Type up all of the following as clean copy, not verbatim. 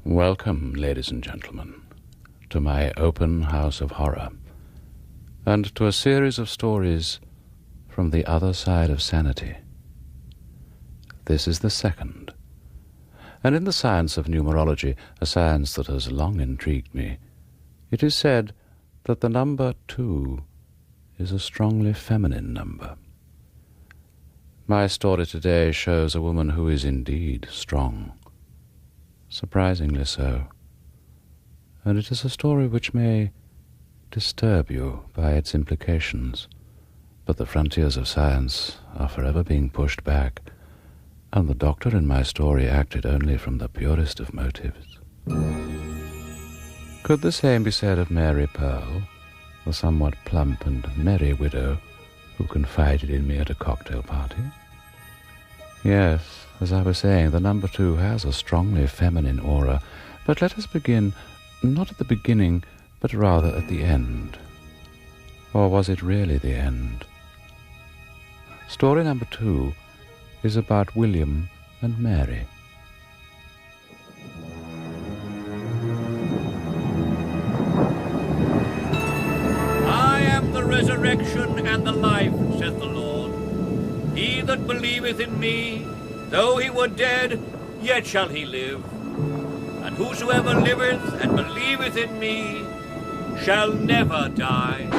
Welcome, ladies and gentlemen, to my open house of horror, and to a series of stories from the other side of sanity. This is the second, and in the science of numerology, a science that has long intrigued me, it is said that the number 2 is a strongly feminine number. My story today shows a woman who is indeed strong, surprisingly so, and it is a story which may disturb you by its implications, but the frontiers of science are forever being pushed back, and the doctor in my story acted only from the purest of motives. Could the same be said of Mary Pearl, the somewhat plump and merry widow who confided in me at a cocktail party? Yes, as I was saying, the number 2 has a strongly feminine aura, but let us begin not at the beginning, but rather at the end. Or was it really the end? Story number 2 is about William and Mary. I am the resurrection and the life, saith the Lord. He that believeth in me, though he were dead, yet shall he live. And whosoever liveth and believeth in me shall never die.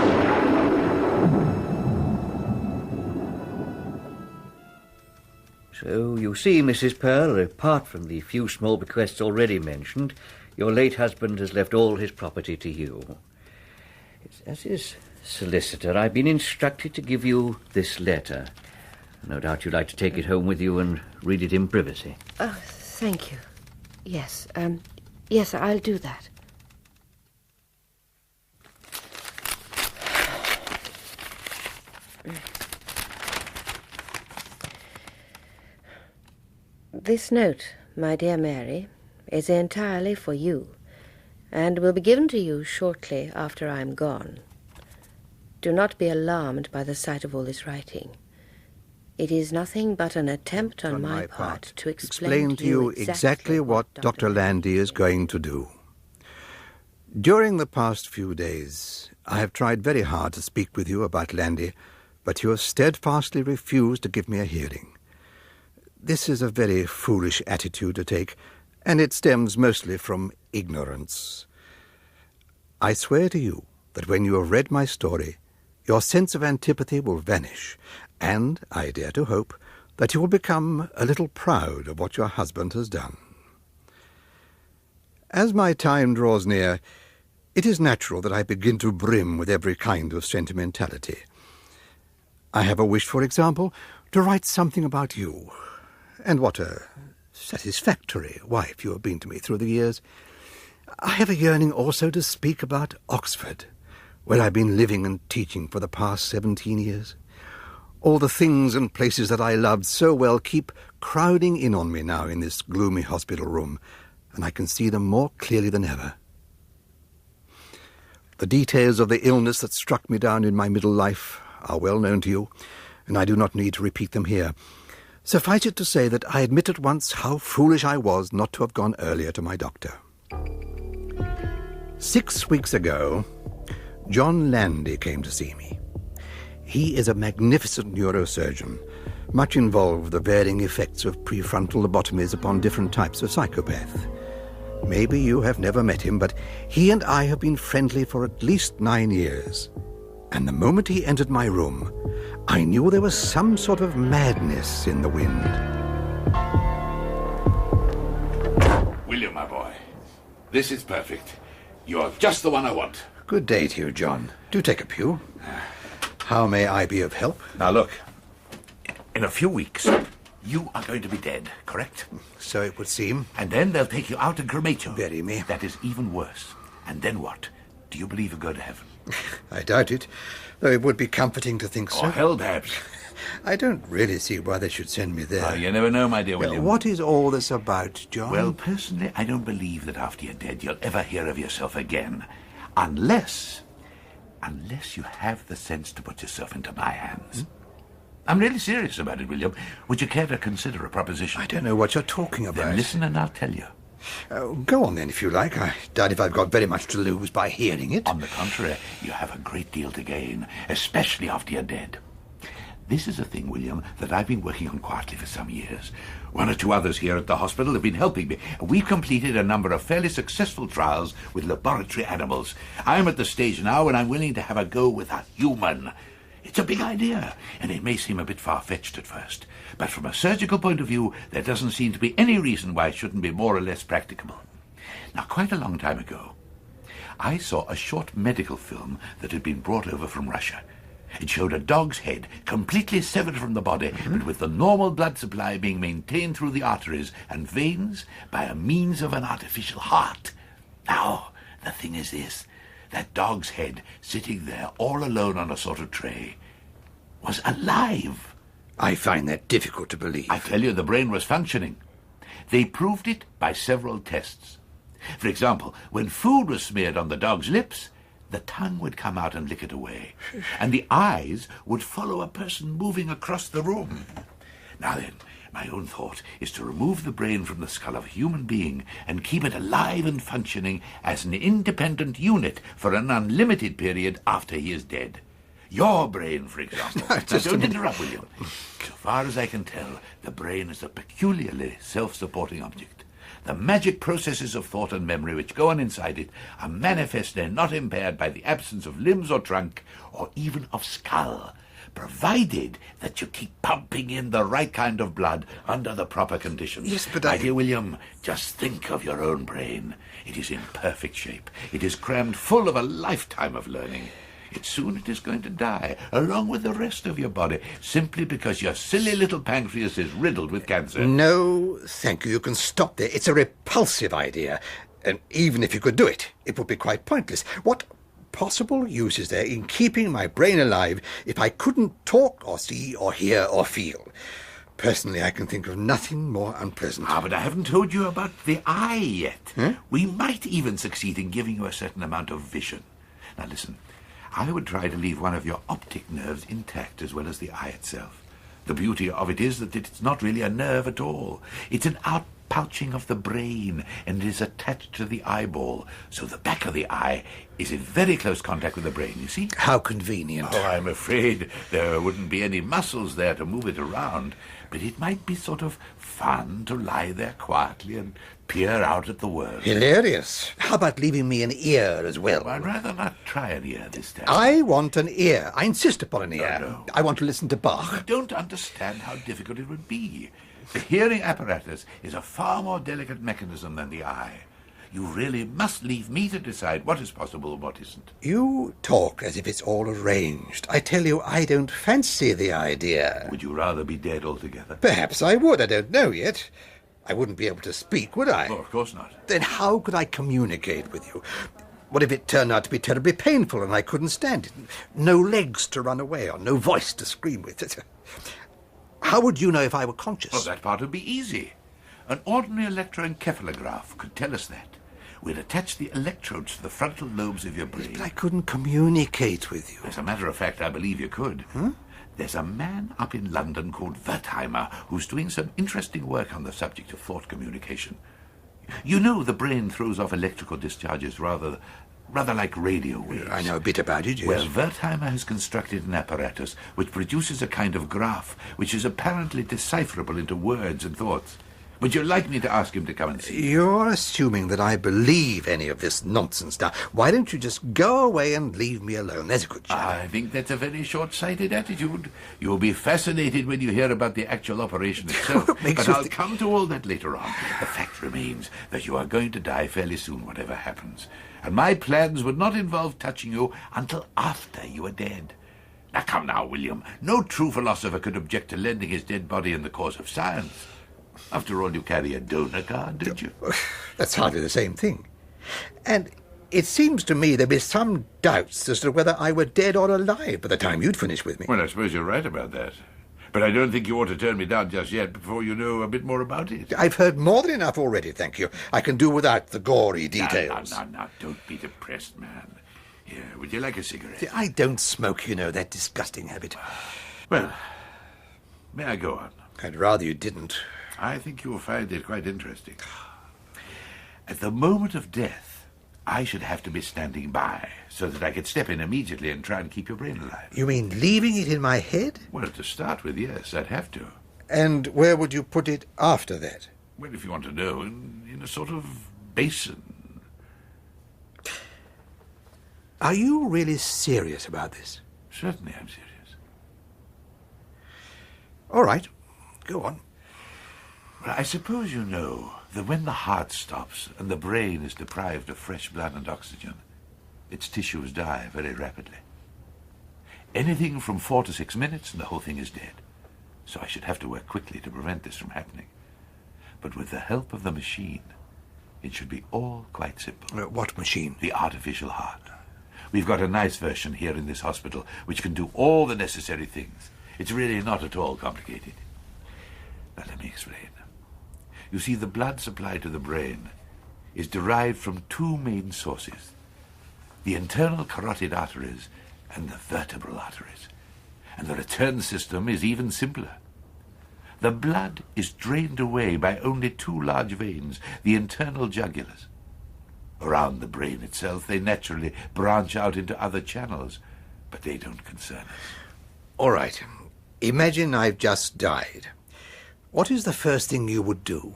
So, you see, Mrs. Pearl, apart from the few small bequests already mentioned, your late husband has left all his property to you. As his solicitor, I've been instructed to give you this letter. No doubt you'd like to take it home with you and read it in privacy. Oh, thank you. Yes, yes, I'll do that. This note, my dear Mary, is entirely for you, and will be given to you shortly after I'm gone. Do not be alarmed by the sight of all this writing. It is nothing but an attempt on my part to explain to you exactly what Dr. Landy is going to do. During the past few days, I have tried very hard to speak with you about Landy, but you have steadfastly refused to give me a hearing. This is a very foolish attitude to take, and it stems mostly from ignorance. I swear to you that when you have read my story, your sense of antipathy will vanish, and I dare to hope that you will become a little proud of what your husband has done. As my time draws near, it is natural that I begin to brim with every kind of sentimentality. I have a wish, for example, to write something about you, and what a satisfactory wife you have been to me through the years. I have a yearning also to speak about Oxford, where I've been living and teaching for the past 17 years. All the things and places that I loved so well keep crowding in on me now in this gloomy hospital room, and I can see them more clearly than ever. The details of the illness that struck me down in my middle life are well known to you, and I do not need to repeat them here. Suffice it to say that I admit at once how foolish I was not to have gone earlier to my doctor. 6 weeks ago, John Landy came to see me. He is a magnificent neurosurgeon, much involved with the varying effects of prefrontal lobotomies upon different types of psychopath. Maybe you have never met him, but he and I have been friendly for at least 9 years. And the moment he entered my room, I knew there was some sort of madness in the wind. William, my boy, this is perfect. You're just the one I want. Good day to you, John. Do take a pew. How may I be of help? Now look, in a few weeks, you are going to be dead, correct? So it would seem. And then they'll take you out and cremate you. Bury me. That is even worse. And then what? Do you believe you'll go to heaven? I doubt it, though it would be comforting to think so. Or hell, perhaps. I don't really see why they should send me there. Oh, you never know, my dear William. What is all this about, John? Well, personally, I don't believe that after you're dead you'll ever hear of yourself again. Unless you have the sense to put yourself into my hands. I'm really serious about it, William. Would you care to consider a proposition? I don't know what you're talking about. Then listen and I'll tell you. Go on then, if you like. I doubt if I've got very much to lose by hearing it. On the contrary, you have a great deal to gain, especially after you're dead. This is a thing, William, that I've been working on quietly for some years. One or two others here at the hospital have been helping me. We've completed a number of fairly successful trials with laboratory animals. I'm at the stage now when I'm willing to have a go with a human. It's a big idea, and it may seem a bit far-fetched at first. But from a surgical point of view, there doesn't seem to be any reason why it shouldn't be more or less practicable. Now, quite a long time ago, I saw a short medical film that had been brought over from Russia. It showed a dog's head completely severed from the body, but with the normal blood supply being maintained through the arteries and veins by a means of an artificial heart. Now, the thing is this. That dog's head, sitting there all alone on a sort of tray, was alive. I find that difficult to believe. I tell you, the brain was functioning. They proved it by several tests. For example, when food was smeared on the dog's lips, the tongue would come out and lick it away, and the eyes would follow a person moving across the room. Now then, my own thought is to remove the brain from the skull of a human being and keep it alive and functioning as an independent unit for an unlimited period after he is dead. Your brain, for example. Now, don't interrupt, William. So far as I can tell, the brain is a peculiarly self-supporting object. The magic processes of thought and memory which go on inside it are manifestly not impaired by the absence of limbs or trunk, or even of skull, provided that you keep pumping in the right kind of blood under the proper conditions. Yes, but My dear William, just think of your own brain. It is in perfect shape. It is crammed full of a lifetime of learning. Yet soon it is going to die, along with the rest of your body, simply because your silly little pancreas is riddled with cancer. No, thank you. You can stop there. It's a repulsive idea. And even if you could do it, it would be quite pointless. What possible use is there in keeping my brain alive if I couldn't talk or see or hear or feel? Personally, I can think of nothing more unpleasant. But I haven't told you about the eye yet. Huh? We might even succeed in giving you a certain amount of vision. Now listen, I would try to leave one of your optic nerves intact as well as the eye itself. The beauty of it is that it's not really a nerve at all. It's an outpouching of the brain, and it is attached to the eyeball, so the back of the eye is in very close contact with the brain, you see? How convenient. Oh, I'm afraid there wouldn't be any muscles there to move it around, but it might be sort of fun to lie there quietly and peer out at the world. Hilarious. How about leaving me an ear as well? I'd rather not try an ear this time. I want an ear. I insist upon an ear. No. I want to listen to Bach. I don't understand how difficult it would be. The hearing apparatus is a far more delicate mechanism than the eye. You really must leave me to decide what is possible and what isn't. You talk as if it's all arranged. I tell you, I don't fancy the idea. Would you rather be dead altogether? Perhaps I would. I don't know yet. I wouldn't be able to speak, would I? Oh, of course not. Then how could I communicate with you? What if it turned out to be terribly painful and I couldn't stand it? No legs to run away on, no voice to scream with. How would you know if I were conscious? Well, that part would be easy. An ordinary electroencephalograph could tell us that. We'd attach the electrodes to the frontal lobes of your brain. But I couldn't communicate with you. As a matter of fact, I believe you could. Huh? There's a man up in London called Wertheimer who's doing some interesting work on the subject of thought communication. You know the brain throws off electrical discharges rather like radio waves. I know a bit about it, yes. Well, Wertheimer has constructed an apparatus which produces a kind of graph which is apparently decipherable into words and thoughts. Would you like me to ask him to come and see? You're assuming that I believe any of this nonsense now. Why don't you just go away and leave me alone? There's a good chap. I think that's a very short-sighted attitude. You'll be fascinated when you hear about the actual operation itself. But I'll come to all that later on. The fact remains that you are going to die fairly soon, whatever happens. And my plans would not involve touching you until after you are dead. Now, come now, William. No true philosopher could object to lending his dead body in the cause of science. After all, you carry a donor card, don't you? That's hardly the same thing. And it seems to me there'd be some doubts as to whether I were dead or alive by the time you'd finished with me. Well, I suppose you're right about that. But I don't think you ought to turn me down just yet before you know a bit more about it. I've heard more than enough already, thank you. I can do without the gory details. No, don't be depressed, man. Here, would you like a cigarette? See, I don't smoke, you know, that disgusting habit. Well, may I go on? I'd rather you didn't. I think you'll find it quite interesting. At the moment of death, I should have to be standing by so that I could step in immediately and try and keep your brain alive. You mean leaving it in my head? Well, to start with, yes, I'd have to. And where would you put it after that? Well, if you want to know, in a sort of basin. Are you really serious about this? Certainly I'm serious. All right, go on. Well, I suppose you know that when the heart stops and the brain is deprived of fresh blood and oxygen, its tissues die very rapidly. Anything from 4 to 6 minutes and the whole thing is dead. So I should have to work quickly to prevent this from happening. But with the help of the machine, it should be all quite simple. What machine? The artificial heart. We've got a nice version here in this hospital which can do all the necessary things. It's really not at all complicated. Now let me explain. You see, the blood supply to the brain is derived from 2 main sources: the internal carotid arteries and the vertebral arteries. And the return system is even simpler. The blood is drained away by only 2 large veins, the internal jugulars. Around the brain itself, they naturally branch out into other channels, but they don't concern us. All right. Imagine I've just died. What is the first thing you would do?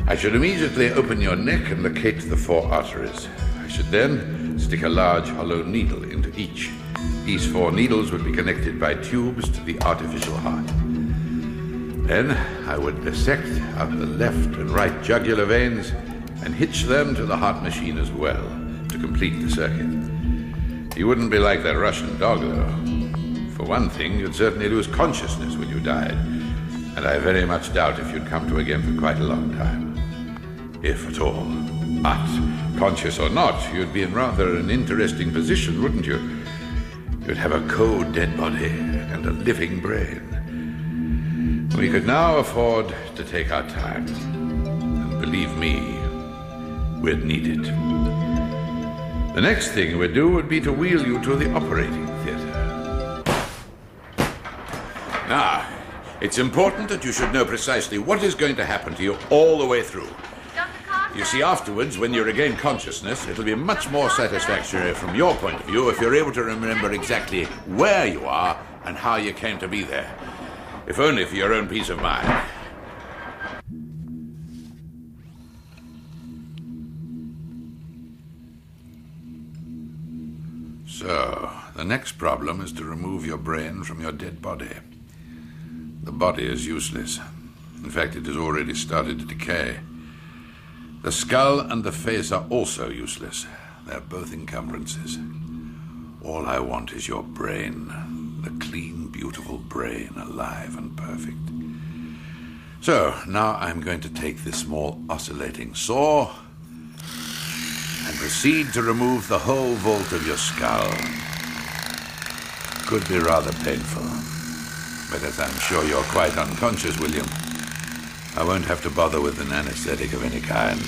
I should immediately open your neck and locate the 4 arteries. I should then stick a large hollow needle into each. These 4 needles would be connected by tubes to the artificial heart. Then I would dissect out the left and right jugular veins and hitch them to the heart machine as well to complete the circuit. You wouldn't be like that Russian dog, though. For one thing, you'd certainly lose consciousness when you died, and I very much doubt if you'd come to again for quite a long time. If at all. But, conscious or not, you'd be in rather an interesting position, wouldn't you? You'd have a cold dead body and a living brain. We could now afford to take our time. And believe me, we'd need it. The next thing we'd do would be to wheel you to the operating theater. Now, it's important that you should know precisely what is going to happen to you all the way through. You see, afterwards, when you regain consciousness, it'll be much more satisfactory from your point of view if you're able to remember exactly where you are and how you came to be there. If only for your own peace of mind. So, the next problem is to remove your brain from your dead body. The body is useless. In fact, it has already started to decay. The skull and the face are also useless. They're both encumbrances. All I want is your brain. The clean, beautiful brain, alive and perfect. So, now I'm going to take this small oscillating saw and proceed to remove the whole vault of your skull. Could be rather painful, but as I'm sure you're quite unconscious, William, I won't have to bother with an anesthetic of any kind.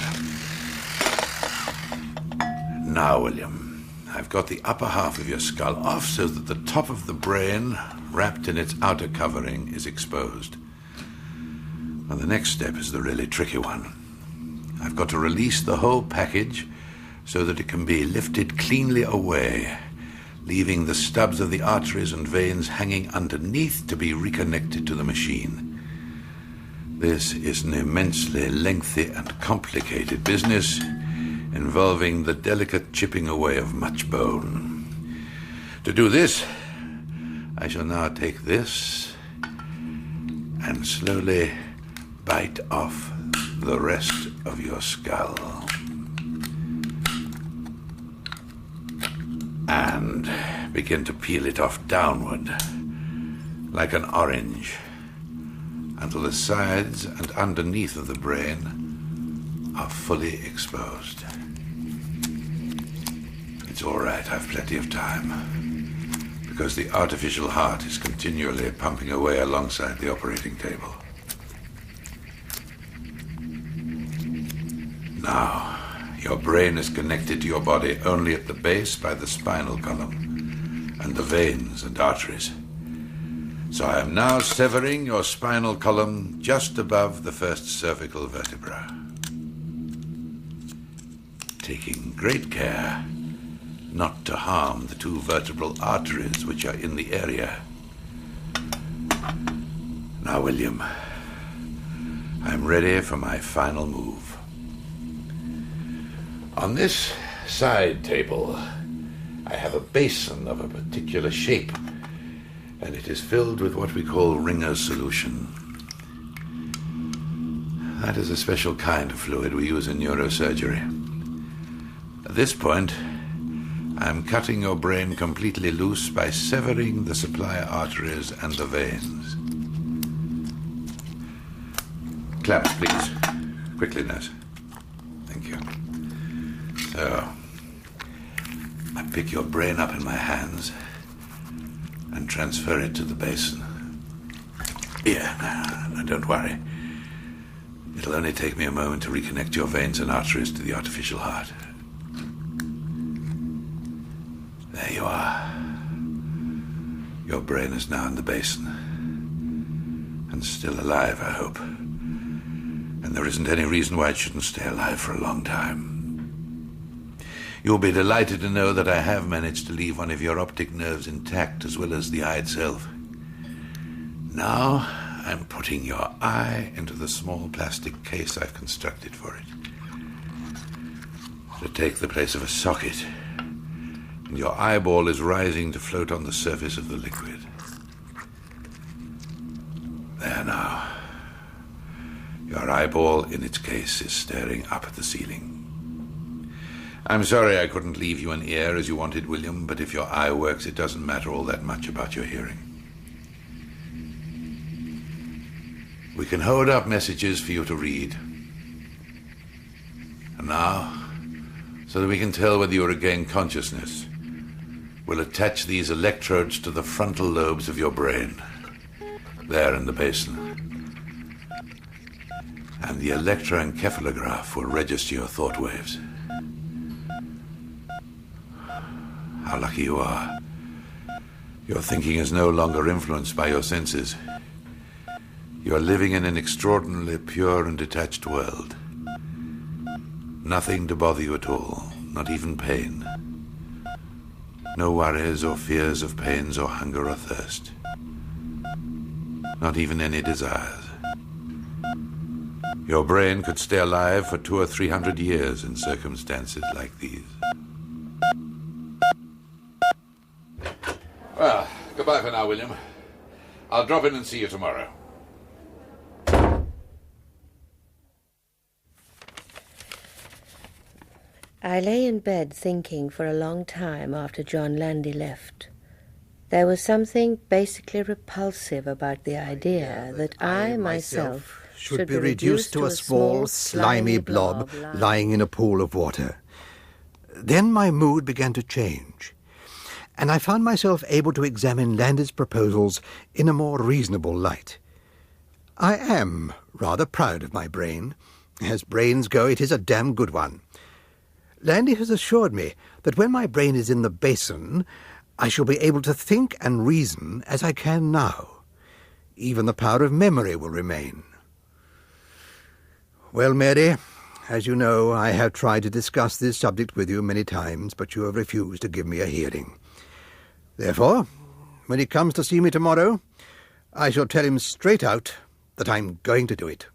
Now, William, I've got the upper half of your skull off so that the top of the brain, wrapped in its outer covering, is exposed. Now, the next step is the really tricky one. I've got to release the whole package so that it can be lifted cleanly away, leaving the stubs of the arteries and veins hanging underneath to be reconnected to the machine. This is an immensely lengthy and complicated business involving the delicate chipping away of much bone. To do this, I shall now take this and slowly bite off the rest of your skull. And begin to peel it off downward, like an orange, until the sides and underneath of the brain are fully exposed. It's all right, I've plenty of time, because the artificial heart is continually pumping away alongside the operating table. Now, your brain is connected to your body only at the base by the spinal column and the veins and arteries. So I am now severing your spinal column just above the first cervical vertebra. Taking great care not to harm the two vertebral arteries which are in the area. Now, William, I'm ready for my final move. On this side table, I have a basin of a particular shape, and it is filled with what we call Ringer solution. That is a special kind of fluid we use in neurosurgery. At this point, I'm cutting your brain completely loose by severing the supply arteries and the veins. Clamps, please. Quickly, nurse. Thank you. So, I pick your brain up in my hands and transfer it to the basin. Here, now, don't worry. It'll only take me a moment to reconnect your veins and arteries to the artificial heart. There you are. Your brain is now in the basin. And still alive, I hope. And there isn't any reason why it shouldn't stay alive for a long time. You'll be delighted to know that I have managed to leave one of your optic nerves intact, as well as the eye itself. Now I'm putting your eye into the small plastic case I've constructed for it. It'll take the place of a socket, and your eyeball is rising to float on the surface of the liquid. There now. Your eyeball in its case is staring up at the ceiling. I'm sorry I couldn't leave you an ear as you wanted, William, but if your eye works, it doesn't matter all that much about your hearing. We can hold up messages for you to read. And now, so that we can tell whether you regain consciousness, we'll attach these electrodes to the frontal lobes of your brain, there in the basin. And the electroencephalograph will register your thought waves. How lucky you are. Your thinking is no longer influenced by your senses. You are living in an extraordinarily pure and detached world. Nothing to bother you at all, not even pain. No worries or fears of pains or hunger or thirst. Not even any desires. Your brain could stay alive for 200 or 300 years in circumstances like these. Well, goodbye for now, William. I'll drop in and see you tomorrow. I lay in bed thinking for a long time after John Landy left. There was something basically repulsive about the idea that I myself should be reduced to a small, slimy blob lying in a pool of water. Then my mood began to change, and I found myself able to examine Landy's proposals in a more reasonable light. I am rather proud of my brain. As brains go, it is a damn good one. Landy has assured me that when my brain is in the basin, I shall be able to think and reason as I can now. Even the power of memory will remain. Well, Mary, as you know, I have tried to discuss this subject with you many times, but you have refused to give me a hearing. Therefore, when he comes to see me tomorrow, I shall tell him straight out that I'm going to do it.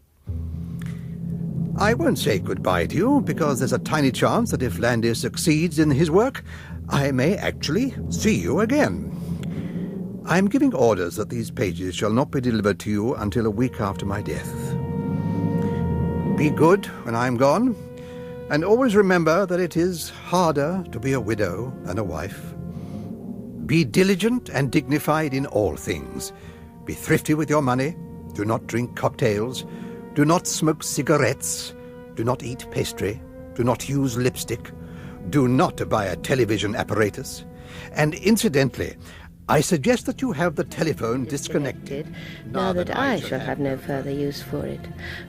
I won't say goodbye to you, because there's a tiny chance that if Landy succeeds in his work, I may actually see you again. I'm giving orders that these pages shall not be delivered to you until a week after my death. Be good when I'm gone, and always remember that it is harder to be a widow than a wife. Be diligent and dignified in all things. Be thrifty with your money. Do not drink cocktails. Do not smoke cigarettes. Do not eat pastry. Do not use lipstick. Do not buy a television apparatus. And incidentally, I suggest that you have the telephone disconnected. Now that I shall have no further use for it.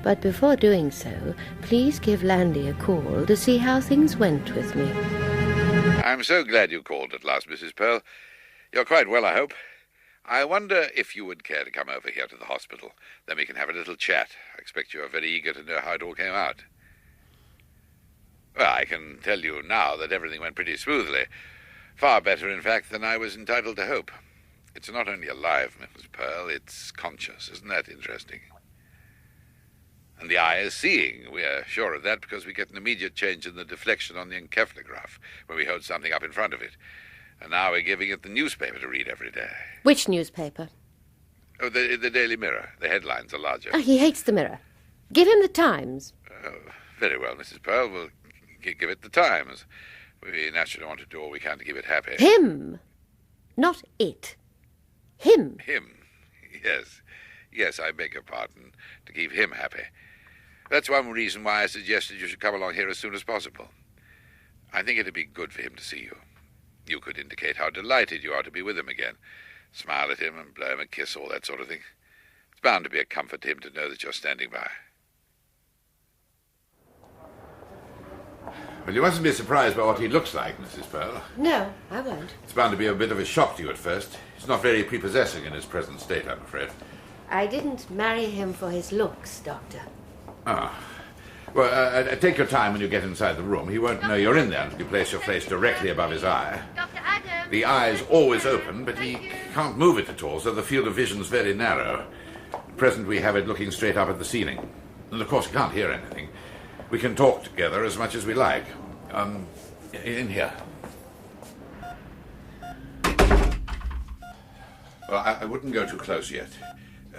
But before doing so, please give Landy a call to see how things went with me. I'm so glad you called at last, Mrs. Pearl. You're quite well, I hope. I wonder if you would care to come over here to the hospital. Then we can have a little chat. I expect you are very eager to know how it all came out. Well, I can tell you now that everything went pretty smoothly. Far better, in fact, than I was entitled to hope. It's not only alive, Mrs. Pearl, it's conscious. Isn't that interesting? And the eye is seeing. We are sure of that because we get an immediate change in the deflection on the encephalograph when we hold something up in front of it. And now we're giving it the newspaper to read every day. Which newspaper? Oh, the Daily Mirror. The headlines are larger. Oh, he hates the Mirror. Give him the Times. Oh, very well, Mrs. Pearl. We'll give it the Times. We naturally want to do all we can to keep it happy. Him, not it. Him. Him. Yes. Yes, I beg your pardon. To keep him happy. That's one reason why I suggested you should come along here as soon as possible. I think it'd be good for him to see you. You could indicate how delighted you are to be with him again. Smile at him and blow him a kiss, all that sort of thing. It's bound to be a comfort to him to know that you're standing by. Well, you mustn't be surprised by what he looks like, Mrs. Pearl. No, I won't. It's bound to be a bit of a shock to you at first. He's not very prepossessing in his present state, I'm afraid. I didn't marry him for his looks, Doctor. Ah. Well, take your time when you get inside the room. He won't know you're in there until you place your face directly above his eye. Dr. Adams. The eye's always open, but he can't move it at all, so the field of vision's very narrow. At present, we have it looking straight up at the ceiling. And, of course, he can't hear anything. We can talk together as much as we like. In here. Well, I wouldn't go too close yet.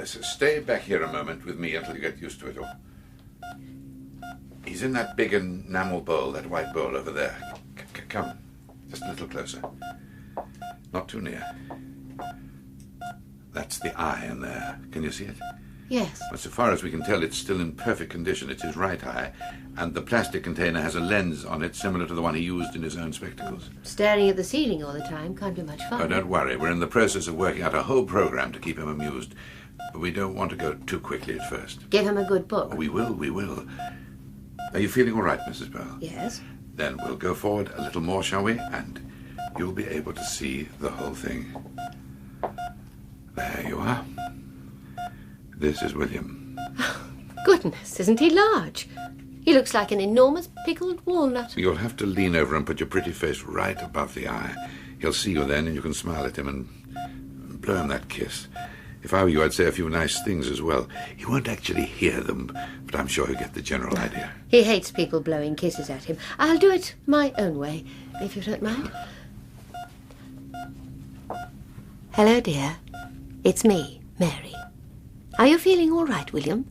So stay back here a moment with me until you get used to it all. He's in that big enamel bowl, that white bowl over there. Come, just a little closer. Not too near. That's the eye in there. Can you see it? Yes. Well, so far as we can tell, it's still in perfect condition. It's his right eye, and the plastic container has a lens on it similar to the one he used in his own spectacles. Staring at the ceiling all the time can't be much fun. Oh, don't worry. We're in the process of working out a whole program to keep him amused. But we don't want to go too quickly at first. Give him a good book. We will. Are you feeling all right, Mrs. Pearl? Yes. Then we'll go forward a little more, shall we? And you'll be able to see the whole thing. There you are. This is William. Goodness, isn't he large? He looks like an enormous pickled walnut. You'll have to lean over and put your pretty face right above the eye. He'll see you then, and you can smile at him and blow him that kiss. If I were you, I'd say a few nice things as well. He won't actually hear them, but I'm sure he'll get the general idea. He hates people blowing kisses at him. I'll do it my own way, if you don't mind. Hello, dear. It's me, Mary. Are you feeling all right, William?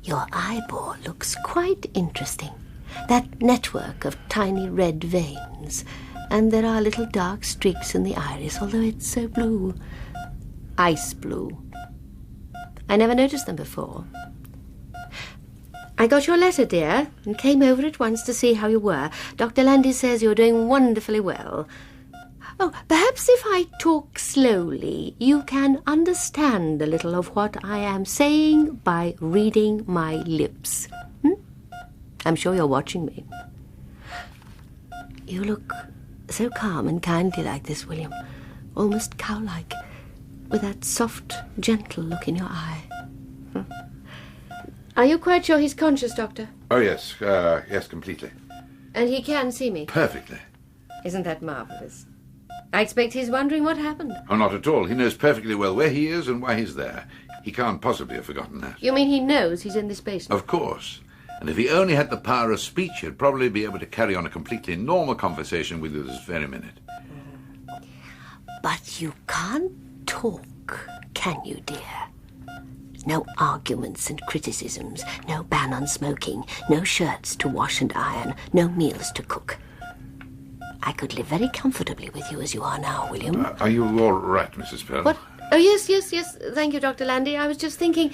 Your eyeball looks quite interesting. That network of tiny red veins. And there are little dark streaks in the iris, although it's so blue. Ice blue. I never noticed them before. I got your letter, dear, and came over at once to see how you were. Dr. Landy says you're doing wonderfully well. Oh, perhaps if I talk slowly, you can understand a little of what I am saying by reading my lips. I'm sure you're watching me. You look so calm and kindly like this, William. Almost cow-like, with that soft, gentle look in your eye. Are you quite sure he's conscious, Doctor? Oh, yes. Yes, completely. And he can see me? Perfectly. Isn't that marvellous? I expect he's wondering what happened. Oh, not at all. He knows perfectly well where he is and why he's there. He can't possibly have forgotten that. You mean he knows he's in this basement? Of course. And if he only had the power of speech, he'd probably be able to carry on a completely normal conversation with you this very minute. But you can't talk, can you, dear? No arguments and criticisms, no ban on smoking, no shirts to wash and iron, no meals to cook. I could live very comfortably with you as you are now, William. Are you all right, Mrs. Pearl? What? Oh, yes. Thank you, Dr. Landy. I was just thinking,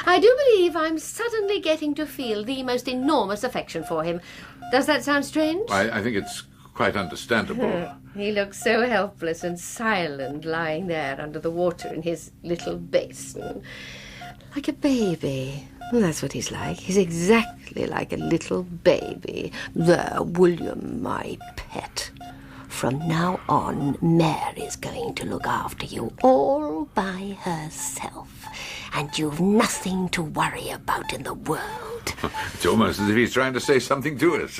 I do believe I'm suddenly getting to feel the most enormous affection for him. Does that sound strange? I think it's quite understandable. He looks so helpless and silent lying there under the water in his little basin. Like a baby. Well, that's what he's like. He's exactly like a little baby. There, William, my pet. From now on, Mary's going to look after you all by herself. And you've nothing to worry about in the world. It's almost as if he's trying to say something to us.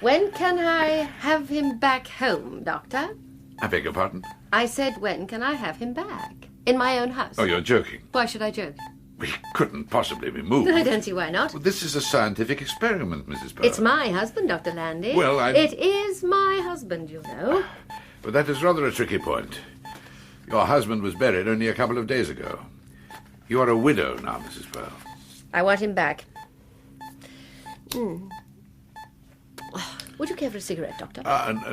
When can I have him back home, Doctor? I beg your pardon? I said, when can I have him back? In my own house. Oh, you're joking. Why should I joke? We couldn't possibly be moved. I don't see why not. Well, this is a scientific experiment, Mrs. Pearl. It's my husband, Dr. Landy. Well, It is my husband, you know. But that is rather a tricky point. Your husband was buried only a couple of days ago. You are a widow now, Mrs. Pearl. I want him back. Would you care for a cigarette, Doctor?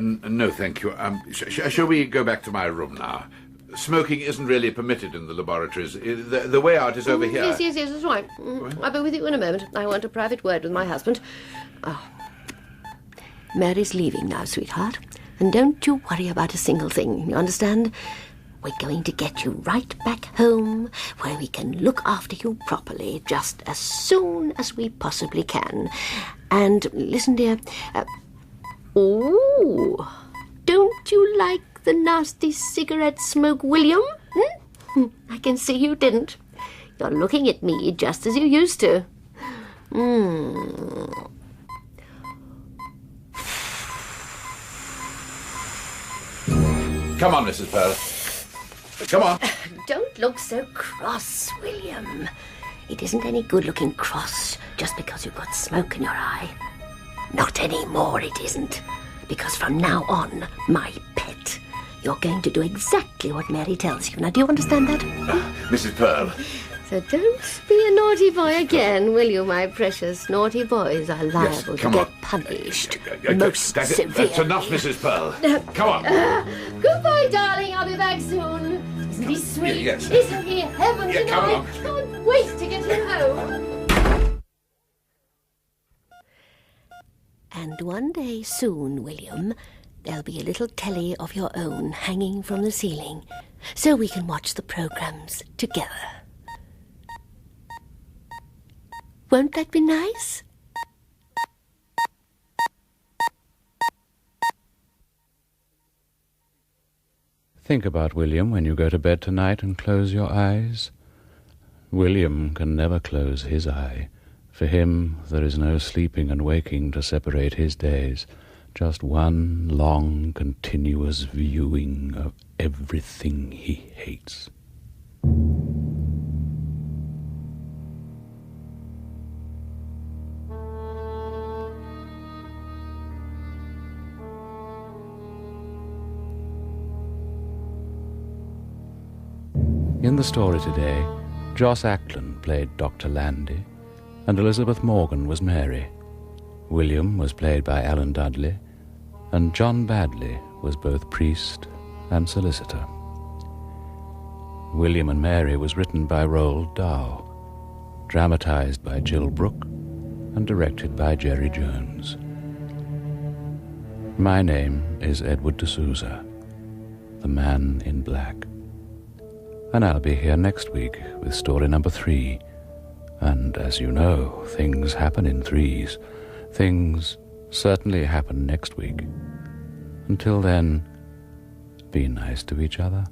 No, thank you. Shall we go back to my room now? Smoking isn't really permitted in the laboratories. The way out is over here. Yes, that's right. I'll be with you in a moment. I want a private word with my husband. Oh. Mary's leaving now, sweetheart. And don't you worry about a single thing, you understand? We're going to get you right back home, where we can look after you properly, just as soon as we possibly can. And listen, dear. Don't you like the nasty cigarette smoke, William? I can see you didn't. You're looking at me just as you used to. Come on, Mrs. Pearl. Come on. Don't look so cross, William. It isn't any good looking cross just because you've got smoke in your eye. Not anymore, it isn't. Because from now on, my pet, you're going to do exactly what Mary tells you. Now, do you understand that? Mrs. Pearl. So don't be a naughty boy again, will you, my precious? Naughty boys are liable to get punished most severely. That's enough, Mrs. Pearl. Come on. Goodbye, darling. I'll be back soon. Isn't he sweet? Yes. Isn't he heaven Yeah, come tonight? along. Can't wait to get him home. And one day soon, William, there'll be a little telly of your own hanging from the ceiling, so we can watch the programs together. Won't that be nice? Think about William when you go to bed tonight and close your eyes. William can never close his eye. For him, there is no sleeping and waking to separate his days, just one long, continuous viewing of everything he hates. In the story today, Jos Acklin played Dr. Landy, and Elizabeth Morgan was Mary. William was played by Alan Dudley, and John Bagley was both priest and solicitor. William and Mary was written by Roald Dahl, dramatized by Jill Brook, and directed by Jerry Jones. My name is Edward de Sousa, the Man in Black. And I'll be here next week with story number 3. And as you know, things happen in threes. Things certainly happen next week. Until then, be nice to each other.